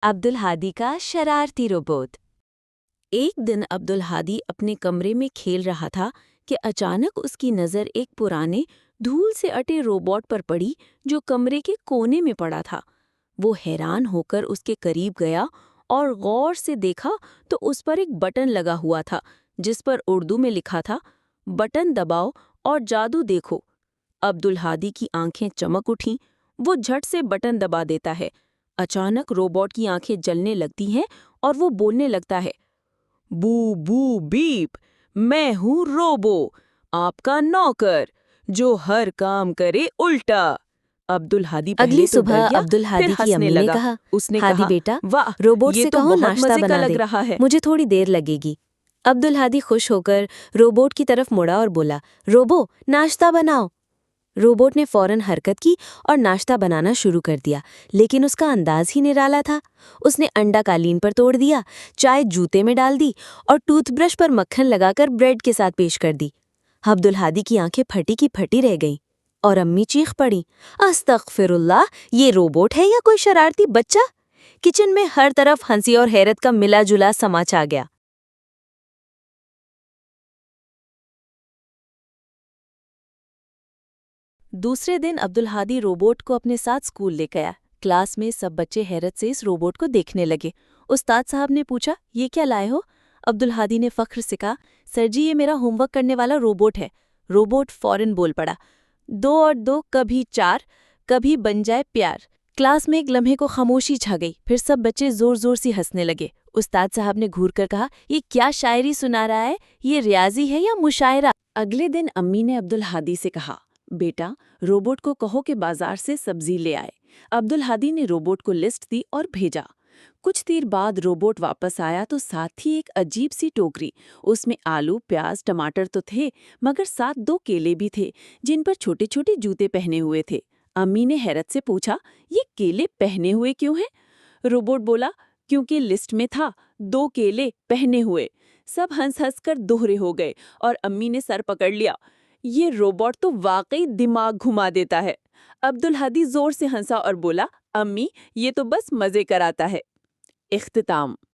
عبدالہادی کا شرارتی روبوٹ۔ ایک دن عبدالہادی اپنے کمرے میں کھیل رہا تھا کہ اچانک اس کی نظر ایک پرانے دھول سے اٹے روبوٹ پر پڑی جو کمرے کے کونے میں پڑا تھا۔ وہ حیران ہو کر اس کے قریب گیا اور غور سے دیکھا تو اس پر ایک بٹن لگا ہوا تھا جس پر اردو میں لکھا تھا، بٹن دباؤ اور جادو دیکھو۔ عبدالہادی کی آنکھیں چمک اٹھیں۔ وہ جھٹ سے بٹن دبا دیتا ہے۔ اچانک روبوٹ کی آنکھیں جلنے لگتی ہیں اور وہ بولنے لگتا ہے، بو بو بیپ، میں ہوں روبو، آپ کا نوکر جو ہر کام کرے الٹا۔ عبدالہادی اگلی پہلے تو ڈر صبح گیا، عبدالہادی پھر کی ہنسنے امی نے لگا۔ کہا، اس نے ہادی کہا، بیٹا، واہ، روبوٹ یہ سے تو کہو بہت ناشتہ مزے کا بنا لگ دے، رہا ہے۔ مجھے تھوڑی دیر لگے گی۔ عبدالہادی خوش ہو کر روبوٹ کی طرف مڑا اور بولا، روبو ناشتہ بناؤ۔ روبوٹ نے فوراً حرکت کی اور ناشتہ بنانا شروع کر دیا، لیکن اس کا انداز ہی نرالا تھا۔ اس نے انڈا قالین پر توڑ دیا، چائے جوتے میں ڈال دی اور ٹوتھ برش پر مکھن لگا کر بریڈ کے ساتھ پیش کر دی۔ عبدالہادی کی آنکھیں پھٹی کی پھٹی رہ گئیں اور امی چیخ پڑی، استغفر اللہ، یہ روبوٹ ہے یا کوئی شرارتی بچہ؟ کچن میں ہر طرف ہنسی اور حیرت کا ملا جلا سما چھا گیا۔ دوسرے دن عبدالہادی روبوٹ کو اپنے ساتھ اسکول لے گیا۔ کلاس میں سب بچے حیرت سے اس روبوٹ کو دیکھنے لگے۔ استاد صاحب نے پوچھا، یہ کیا لائے ہو؟ عبدالہادی نے فخر سے کہا، سر جی، یہ میرا ہوم ورک کرنے والا روبوٹ ہے۔ روبوٹ فوراً بول پڑا، 2 اور 2 کبھی 4، کبھی بن جائے پیار۔ کلاس میں ایک لمحے کو خاموشی چھا گئی، پھر سب بچے زور زور سے ہنسنے لگے۔ استاد صاحب نے گھور کر کہا، یہ کیا شاعری سنا رہا ہے؟ یہ ریاضی ہے یا مشاعرہ؟ اگلے دن امی نے عبدالہادی سے کہا، بیٹا، روبوٹ کو کہو کہ بازار سے سبزی لے آئے۔ عبدالہادی نے روبوٹ کو لسٹ دی اور بھیجا۔ کچھ دیر بعد روبوٹ واپس آیا تو ساتھ ہی ایک عجیب سی ٹوکری۔ اس میں آلو، پیاز، ٹماٹر تو تھے، مگر ساتھ 2 کیلے بھی تھے جن پر چھوٹے چھوٹے جوتے پہنے ہوئے تھے۔ امی نے حیرت سے پوچھا، یہ کیلے پہنے ہوئے کیوں ہیں؟ روبوٹ بولا، کیونکہ لسٹ میں تھا 2 کیلے پہنے ہوئے۔ سب ہنس ہنس کر دوہرے ہو گئے اور امی نے سر پکڑ لیا۔ یہ روبوٹ تو واقعی دماغ گھما دیتا ہے۔ عبدالہادی زور سے ہنسا اور بولا، امی، یہ تو بس مزے کراتا ہے۔ اختتام۔